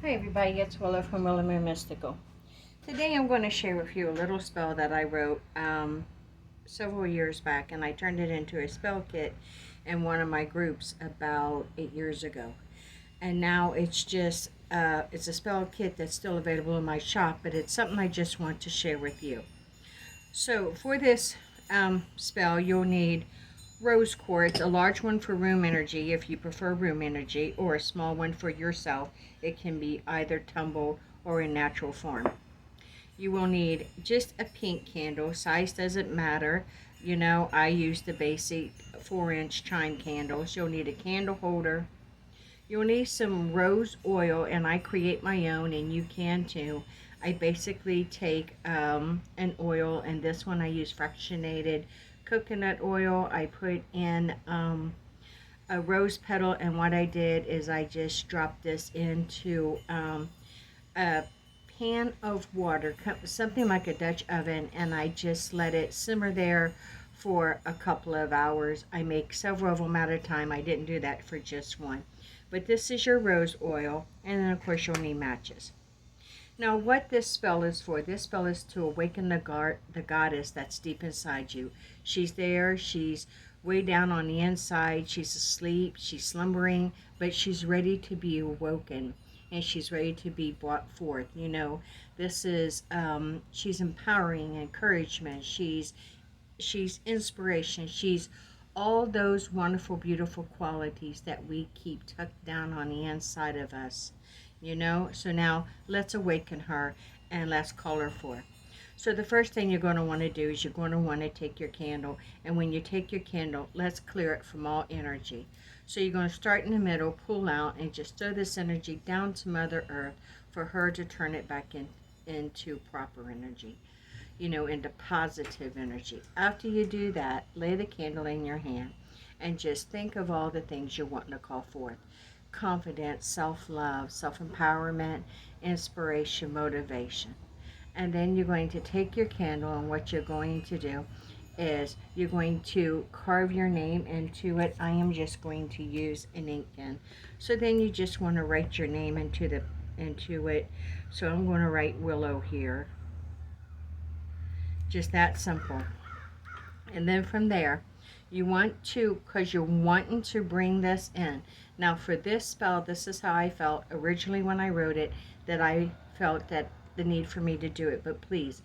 Hi everybody, it's Willow from Willow Moon Mystical. Today I'm going to share with you a little spell that I wrote several years back, and I turned it into a spell kit in one of my groups about 8 years ago. And now it's a spell kit that's still available in my shop, but it's something I just want to share with you. So for this spell, you'll need rose quartz, a large one for room energy if you prefer room energy, or a small one for yourself. It can be either tumble or in natural form. You will need just a pink candle. Size doesn't matter. You know, I use the basic 4-inch chime candles. You'll need a candle holder. You'll need some rose oil, and I create my own, and you can too. I basically take an oil, and this one I use fractionated coconut oil. I put in a rose petal, and what I did is I just dropped this into a pan of water, something like a Dutch oven, and I just let it simmer there for a couple of hours. I make several of them at a time. I didn't do that for just one. But this is your rose oil, and then of course you'll need matches. Now, what this spell is for, this spell is to awaken the goddess that's deep inside you. She's there, she's way down on the inside, she's asleep, she's slumbering, but she's ready to be awoken, and she's ready to be brought forth. You know, this is, she's empowering, encouragement, she's inspiration, she's all those wonderful, beautiful qualities that we keep tucked down on the inside of us. You know, so now let's awaken her and let's call her forth. So the first thing you're going to want to do is you're going to want to take your candle, and when you take your candle, let's clear it from all energy. So you're going to start in the middle, pull out, and just throw this energy down to Mother Earth for her to turn it back into proper energy, you know, into positive energy. After you do that, lay the candle in your hand and just think of all the things you're wanting to call forth: confidence, self-love, self-empowerment, inspiration, motivation. And then you're going to take your candle, and what you're going to do is you're going to carve your name into it. I am just going to use an ink pen. So then you just want to write your name into it. So I'm going to write Willow here. Just that simple. And then from there, you want to, because you're wanting to bring this in. Now for this spell, this is how I felt originally when I wrote it, that I felt that the need for me to do it. But please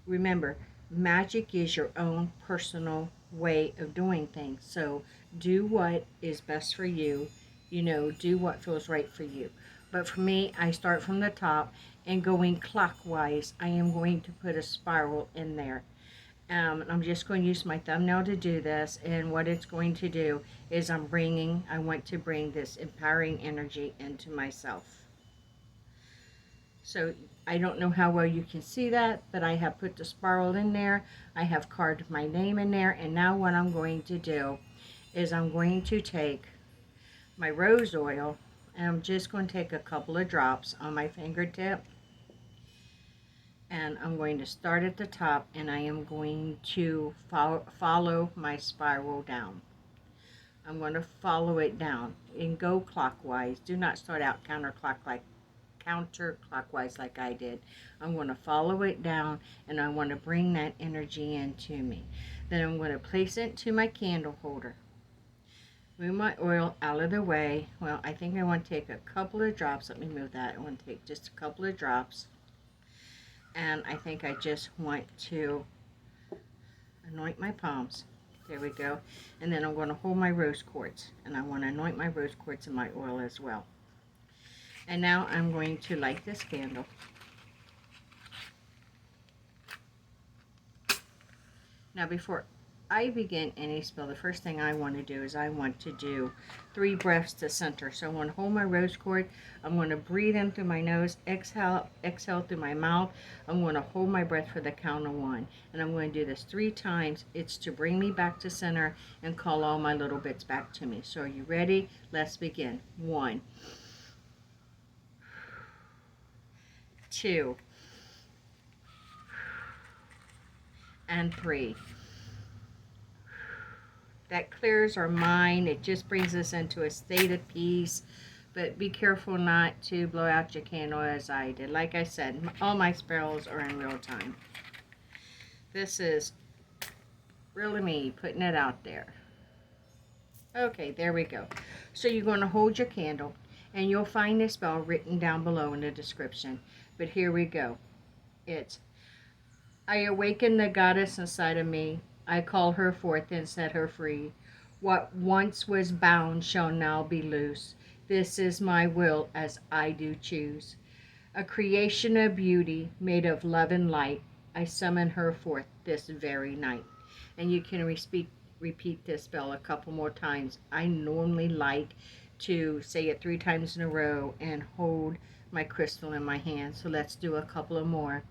remember, magic is your own personal way of doing things. So do what is best for you. You know, do what feels right for you. But for me, I start from the top, and going clockwise, I am going to put a spiral in there. I'm just going to use my thumbnail to do this, and what it's going to do is I want to bring this empowering energy into myself. So I don't know how well you can see that, but I have put the spiral in there. I have carved my name in there, and now what I'm going to do is I'm going to take my rose oil, and I'm just going to take a couple of drops on my fingertip, and I'm going to start at the top, and I am going to follow my spiral down. I'm going to follow it down and go clockwise. Do not start out counterclockwise like I did. I'm going to follow it down, and I want to bring that energy into me. Then I'm going to place it to my candle holder. Move my oil out of the way. Well, I think I want to take a couple of drops. Let me move that. I want to take just a couple of drops. And I think I just want to anoint my palms. There we go. And then I'm going to hold my rose quartz, and I want to anoint my rose quartz in my oil as well. And now I'm going to light this candle. Now before I begin any spell, the first thing I want to do is I want to do 3 breaths to center. So I want to hold my rose quartz. I'm going to breathe in through my nose, exhale through my mouth. I'm going to hold my breath for the count of 1. And I'm going to do this 3 times. It's to bring me back to center and call all my little bits back to me. So are you ready? Let's begin. 1, 2, and 3. That clears our mind. It just brings us into a state of peace, But be careful not to blow out your candle as I did. Like I said, all my spells are in real time. This is really me putting it out there. Okay, there we go. So you're going to hold your candle, and you'll find this spell written down below in the description. But here we go. It's, I awaken the goddess inside of me. I call her forth and set her free. What once was bound shall now be loose. This is my will as I do choose. A creation of beauty made of love and light. I summon her forth this very night. And you can repeat this spell a couple more times. I normally like to say it 3 times in a row and hold my crystal in my hand. So let's do a couple of more.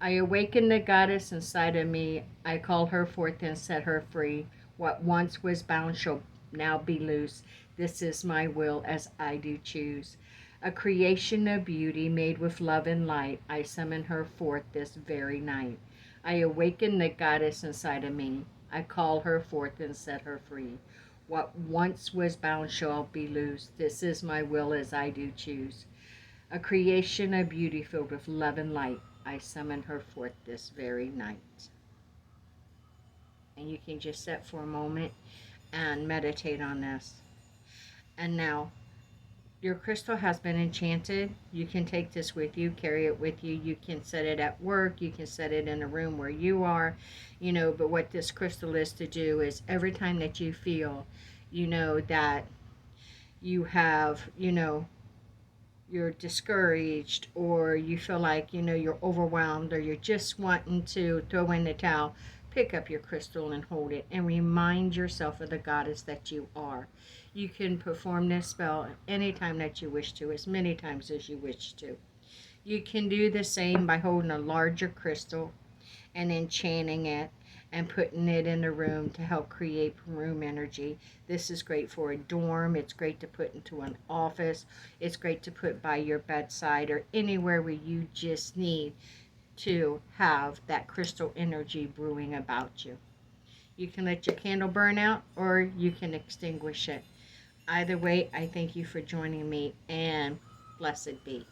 I awaken the goddess inside of me. I call her forth and set her free. What once was bound shall now be loose. This is my will as I do choose. A creation of beauty made with love and light. I summon her forth this very night. I awaken the goddess inside of me. I call her forth and set her free. What once was bound shall be loose. This is my will as I do choose. A creation of beauty filled with love and light. I summon her forth this very night. And you can just sit for a moment and meditate on this. And now, your crystal has been enchanted. You can take this with you, carry it with you. You can set it at work. You can set it in a room where you are, but what this crystal is to do is every time that you feel, that you have, you're discouraged, or you feel like you're overwhelmed, or you're just wanting to throw in the towel, pick up your crystal and hold it and remind yourself of the goddess that you are. You can perform this spell anytime that you wish to, as many times as you wish to. You can do the same by holding a larger crystal and enchanting it and putting it in the room to help create room energy. This is great for a dorm. It's great to put into an office. It's great to put by your bedside or anywhere where you just need to have that crystal energy brewing about you. You can let your candle burn out, or you can extinguish it. Either way, I thank you for joining me, and blessed be.